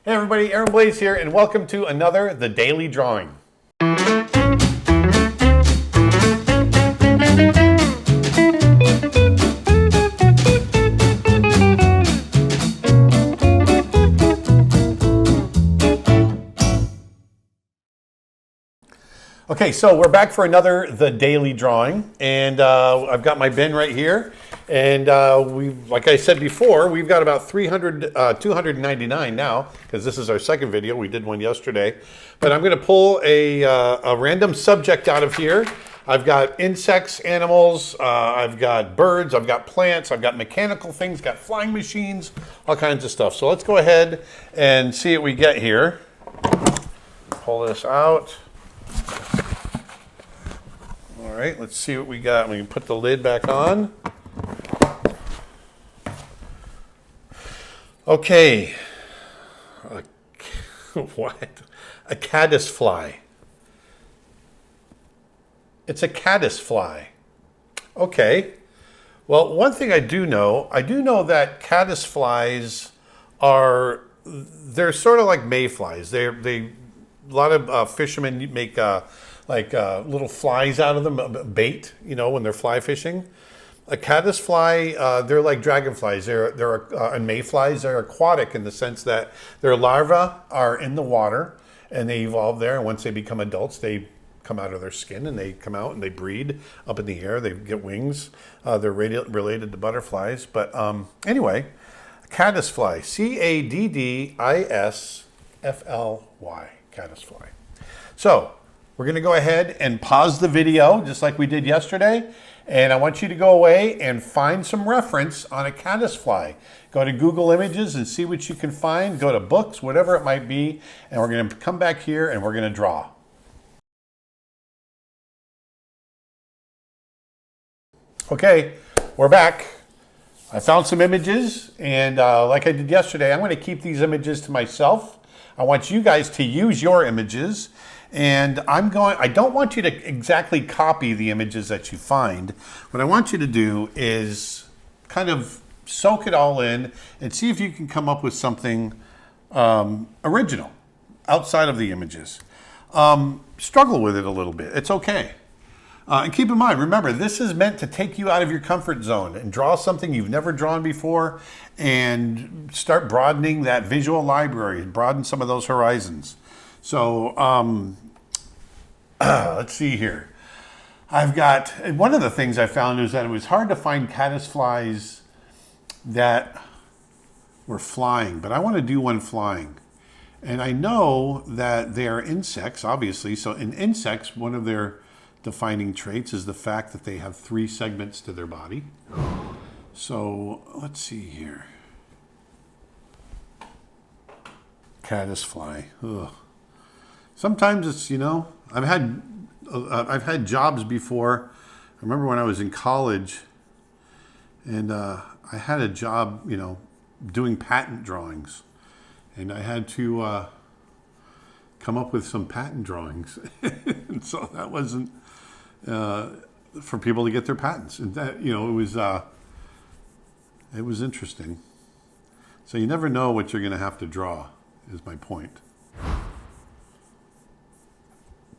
Hey everybody, Blaise here, and welcome to another The Daily Drawing. Okay, so we're back for another The Daily Drawing, and I've got my bin right here, and like I said before, we've got about 299 now, because this is our second video. We did one yesterday, but I'm going to pull a random subject out of here. I've got insects, animals, I've got birds, I've got plants, I've got mechanical things, got flying machines, all kinds of stuff. So let's go ahead and see what we get here. Pull this out. All right, let's see what we got. We can put the lid back on. Okay. What? A caddisfly. It's a caddisfly. Okay. Well, one thing I do know that caddisflies they're sort of like mayflies. A lot of fishermen make little flies out of them, bait, when they're fly fishing. A caddisfly, they're like dragonflies. And mayflies, they're aquatic in the sense that their larvae are in the water and they evolve there. And once they become adults, they come out of their skin and they come out and they breed up in the air. They get wings. They're related to butterflies. But anyway, a caddisfly, caddisfly, caddisfly. So we're going to go ahead and pause the video just like we did yesterday. And I want you to go away and find some reference on a caddisfly. Go to Google Images and see what you can find. Go to books, whatever it might be. And we're going to come back here and we're going to draw. Okay, we're back. I found some images. And like I did yesterday, I'm going to keep these images to myself. I want you guys to use your images. And I don't want you to exactly copy the images that you find. What I want you to do is kind of soak it all in and see if you can come up with something original outside of the images. Struggle with it a little bit. It's okay. And keep in mind, remember, this is meant to take you out of your comfort zone and draw something you've never drawn before and start broadening that visual library and broaden some of those horizons. So let's see here. One of the things I found is that it was hard to find caddisflies that were flying, but I want to do one flying. And I know that they are insects, obviously. So in insects, one of their defining traits is the fact that they have 3 segments to their body. So let's see here. Caddisfly. Ugh. Sometimes it's, I've had jobs before. I remember when I was in college and I had a job, doing patent drawings. And I had to come up with some patent drawings. And so that wasn't for people to get their patents. And that, it was interesting. So you never know what you're going to have to draw, is my point.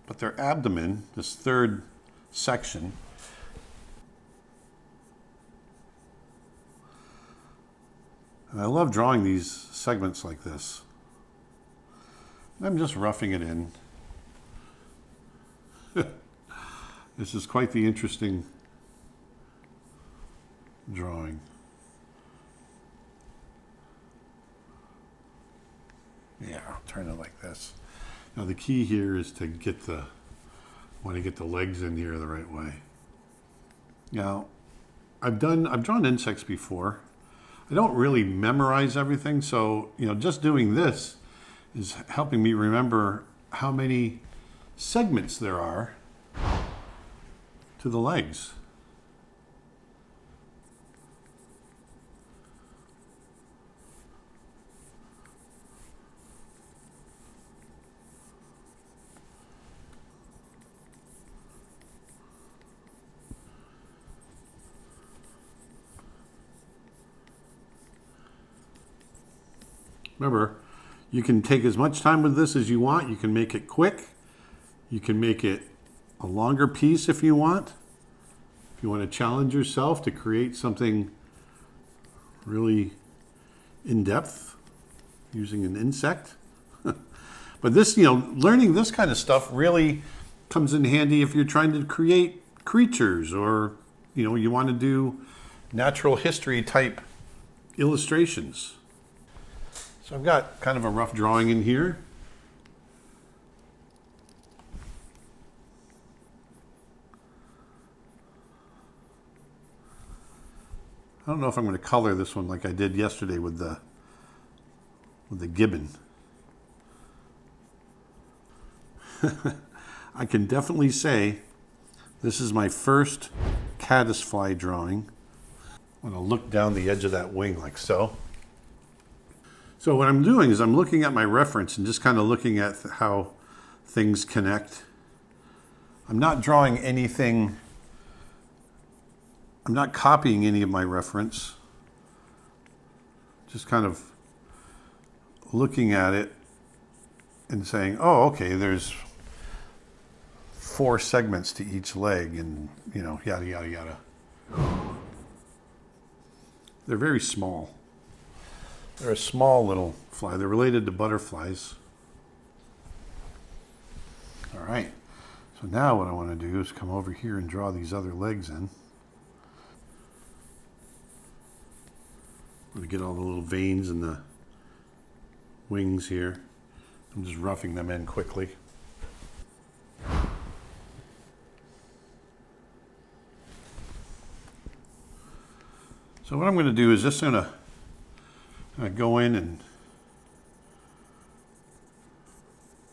But their abdomen, this third section, and I love drawing these segments like this. I'm just roughing it in. This is quite the interesting drawing. Yeah, I'll turn it like this. Now the key here is to get the legs in here the right way. Now, I've drawn insects before. I don't really memorize everything, so just doing this is helping me remember how many segments there are to the legs. Remember, You can take as much time with this as you want. You can make it quick. You can make it a longer piece if you want. If you want to challenge yourself to create something really in-depth using an insect. But this, learning this kind of stuff really comes in handy if you're trying to create creatures or, you want to do natural history type illustrations. So I've got kind of a rough drawing in here. I don't know if I'm going to color this one like I did yesterday with the gibbon. I can definitely say this is my first caddisfly drawing. I'm going to look down the edge of that wing like so. So what I'm doing is I'm looking at my reference and just kind of looking at how things connect. I'm not drawing anything. I'm not copying any of my reference. Just kind of looking at it and saying, oh, okay, there's 4 segments to each leg and, yada, yada, yada. They're very small. They're a small little fly. They're related to butterflies. All right. So now what I want to do is come over here and draw these other legs in. I'm going to get all the little veins in the wings here. I'm just roughing them in quickly. So what I'm going to do is just going to go in and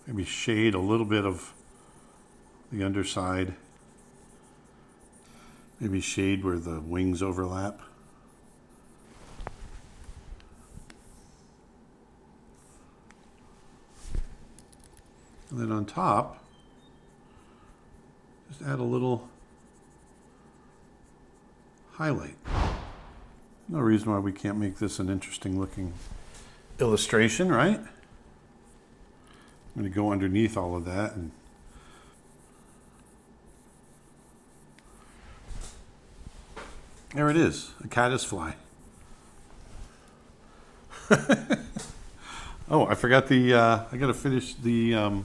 maybe shade a little bit of the underside. Maybe shade where the wings overlap. And then on top, just add a little highlight. No reason why we can't make this an interesting looking illustration, right? I'm going to go underneath all of that and there it is, a caddisfly. Oh, I forgot I got to finish the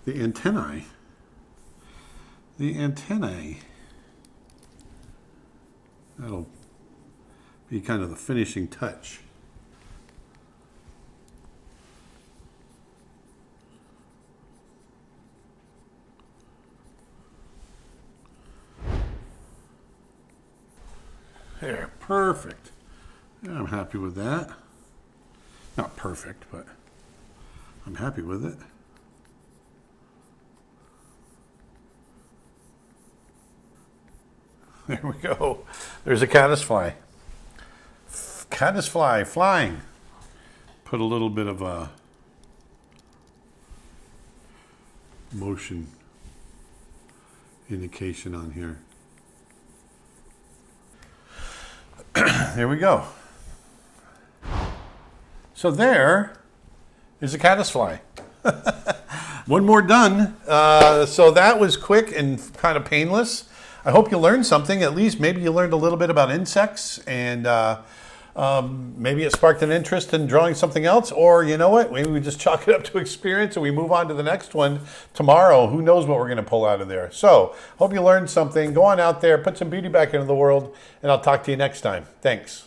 antennae. The antennae. That'll be kind of the finishing touch. There, perfect. Yeah, I'm happy with that. Not perfect, but I'm happy with it. There we go. There's a caddisfly. Caddisfly flying. Put a little bit of a motion indication on here. There we go. So there is a caddisfly. One more done. So that was quick and kind of painless. I hope you learned something. At least maybe you learned a little bit about insects and maybe it sparked an interest in drawing something else. Or you know what? Maybe we just chalk it up to experience and we move on to the next one tomorrow. Who knows what we're going to pull out of there. So hope you learned something. Go on out there, put some beauty back into the world, and I'll talk to you next time. Thanks.